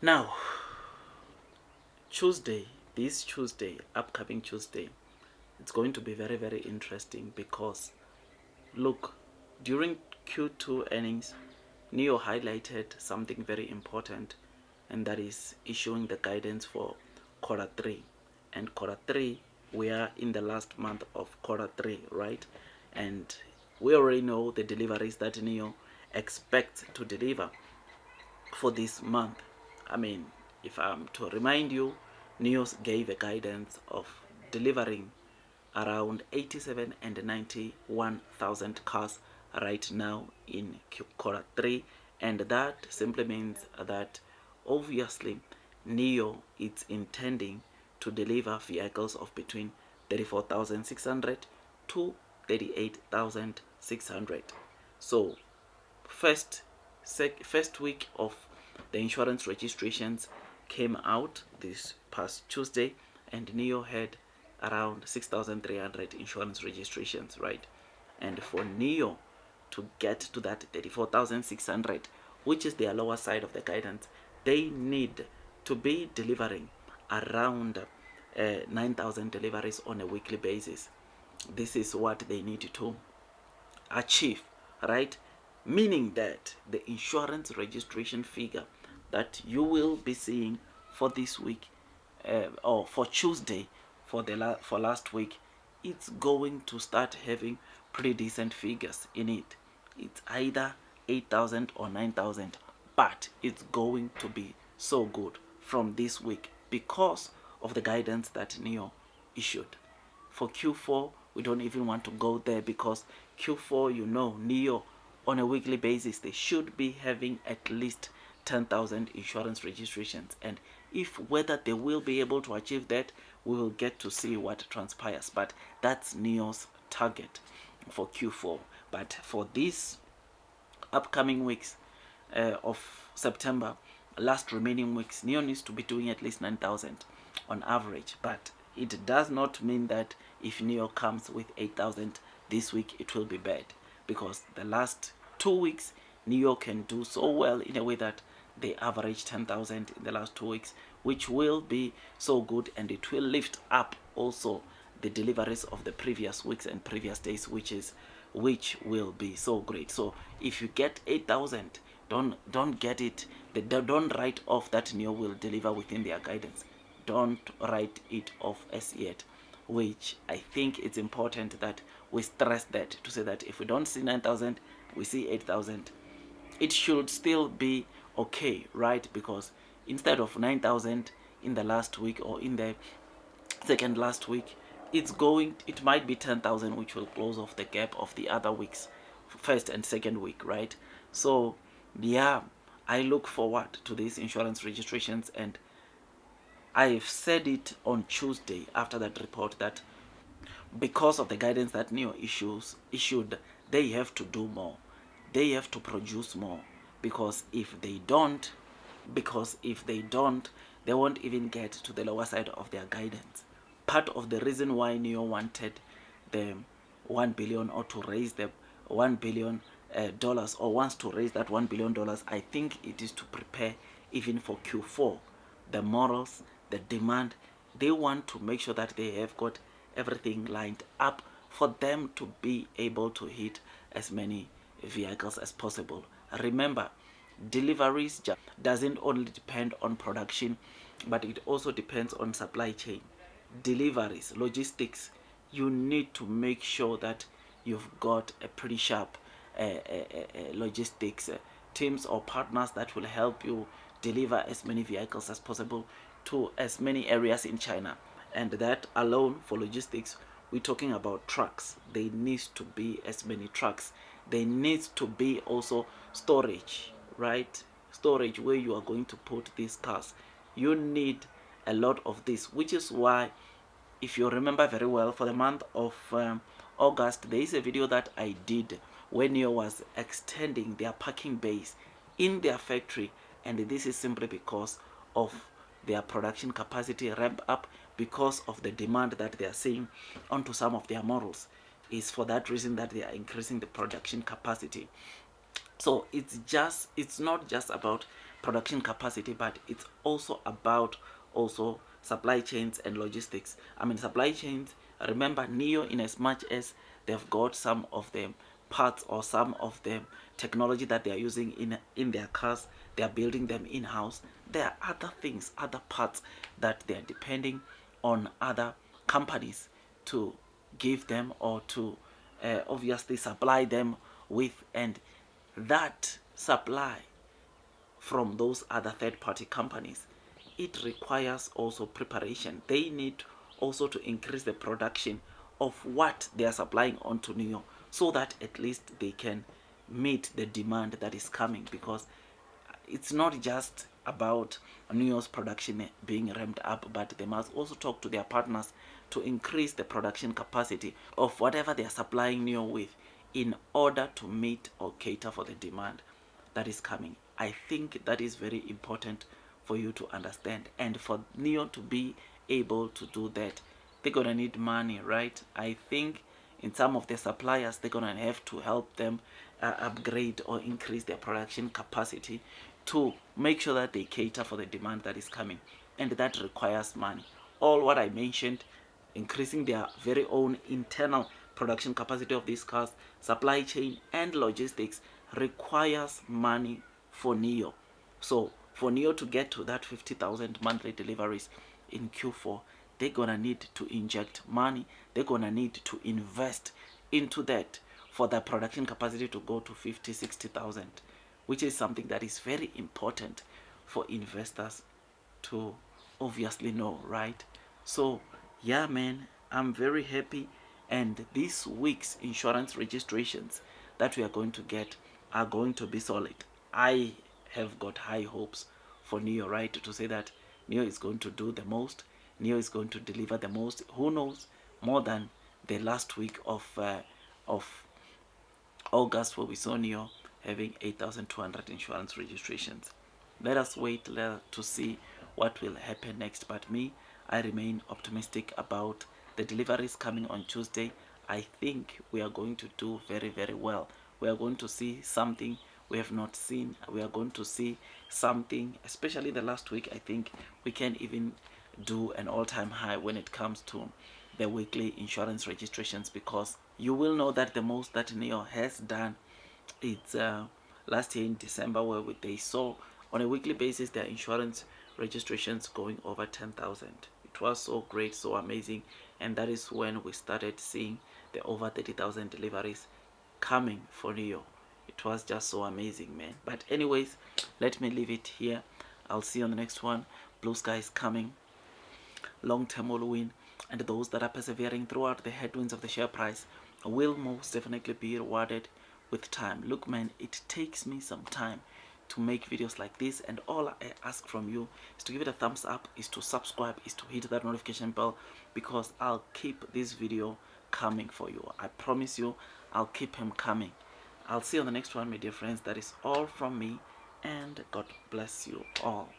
Now, Tuesday, this Tuesday, upcoming Tuesday, it's going to be very, very interesting because look, during Q2 earnings, NIO highlighted something very important, and that is issuing the guidance for quarter three. And quarter three, we are in the last month of quarter three, right? And we already know the deliveries that NIO expects to deliver for this month. I mean, if I'm to remind you, NIO gave a guidance of delivering around 87 and 91,000 cars right now in quarter three, and that simply means that obviously NIO is intending to deliver vehicles of between 34,600 to 38,600. So first week of the insurance registrations came out this past Tuesday, and NIO had around 6,300 insurance registrations, right? And for NIO to get to that 34,600, which is their lower side of the guidance, they need to be delivering around 9,000 deliveries on a weekly basis. This is what they need to achieve, right? Meaning that the insurance registration figure that you will be seeing for this week or for Tuesday for last week, it's going to start having pretty decent figures in it. It's either 8,000 or 9,000, but it's going to be so good from this week because of the guidance that NIO issued. For Q4, we don't even want to go there because Q4, you know, NIO on a weekly basis, they should be having at least 10,000 insurance registrations. And if whether they will be able to achieve that, we will get to see what transpires. But that's NIO's target for Q4. But for these upcoming weeks of September, last remaining weeks, NIO needs to be doing at least 9,000 on average. But it does not mean that if NIO comes with 8,000 this week, it will be bad, because the last 2 weeks NIO can do so well in a way that they average 10,000 in the last 2 weeks, which will be so good, and it will lift up also the deliveries of the previous weeks and previous days, which will be so great. So if you get 8,000, don't get it. Don't write off that NIO will deliver within their guidance. Don't write it off as yet, which I think it's important that we stress that, to say that if we don't see 9,000, we see 8,000, it should still be okay, right? Because instead of 9,000 in the last week or in the second last week, it might be 10,000, which will close off the gap of the other weeks, first and second week, right? So yeah, I look forward to these insurance registrations, and I've said it on Tuesday after that report that because of the guidance that NIO issued, they have to do more. They have to produce more, because if they don't, they won't even get to the lower side of their guidance. Part of the reason why NIO wanted the 1 billion, or to raise the $1 billion dollars, or wants to raise that $1 billion dollars, I think it is to prepare even for Q4. The morals, the demand, they want to make sure that they have got everything lined up for them to be able to hit as many vehicles as possible. Remember, deliveries doesn't only depend on production, but it also depends on supply chain. Deliveries, logistics, you need to make sure that you've got a pretty sharp logistics teams or partners that will help you deliver as many vehicles as possible to as many areas in China. And that alone, for logistics, we're talking about trucks. There needs to be as many trucks. There needs to be also storage, right? Storage where you are going to put these cars. You need a lot of this, which is why, if you remember very well, for the month of August, there is a video that I did when NIO was extending their parking base in their factory, and this is simply because of their production capacity ramp up, because of the demand that they are seeing onto some of their models. Is for that reason that they are increasing the production capacity. So it's not just about production capacity, but it's also about also supply chains and logistics. I mean, supply chains, remember NIO, in as much as they've got some of the parts or some of the technology that they are using in their cars, they are building them in-house. There are other things, other parts that they are depending on other companies to give them or to obviously supply them with, and that supply from those other third-party companies, it requires also preparation. They need also to increase the production of what they are supplying onto NIO, so that at least they can meet the demand that is coming, because it's not just about NIO's production being ramped up, but they must also talk to their partners to increase the production capacity of whatever they are supplying NIO with, in order to meet or cater for the demand that is coming. I think that is very important for you to understand, and for NIO to be able to do that, they're gonna need money, right? I think in some of the suppliers, they're gonna have to help them upgrade or increase their production capacity to make sure that they cater for the demand that is coming, and that requires money. All what I mentioned, increasing their very own internal production capacity of these cars, supply chain and logistics, requires money for NIO. So for NIO to get to that 50,000 monthly deliveries in Q4, they're gonna need to inject money, they're gonna need to invest into that for the production capacity to go to 50, 60,000, which is something that is very important for investors to obviously know, right? So yeah, man, I'm very happy, and this week's insurance registrations that we are going to get are going to be solid. I have got high hopes for NIO, right? To say that NIO is going to do the most, NIO is going to deliver the most. Who knows, more than the last week of August, where we saw NIO having 8,200 insurance registrations. Let us wait to see what will happen next. But me, I remain optimistic about the deliveries coming on Tuesday. I think we are going to do very, very well. We are going to see something we have not seen. We are going to see something, especially the last week. I think we can even do an all-time high when it comes to the weekly insurance registrations, because you will know that the most that NIO has done, it's last year in December, where they saw on a weekly basis their insurance registrations going over 10,000. It was so great, so amazing, and that is when we started seeing the over 30,000 deliveries coming for NIO. It was just so amazing, man. But anyways, let me leave it here. I'll see you on the next one. Blue sky is coming, long term will win, and those that are persevering throughout the headwinds of the share price will most definitely be rewarded with time. Look, man, it takes me some time to make videos like this, and all I ask from you is to give it a thumbs up, is to subscribe, is to hit that notification bell, because I'll keep this video coming for you. I promise you, I'll keep him coming. I'll see you on the next one, my dear friends. That is all from me, and God bless you all.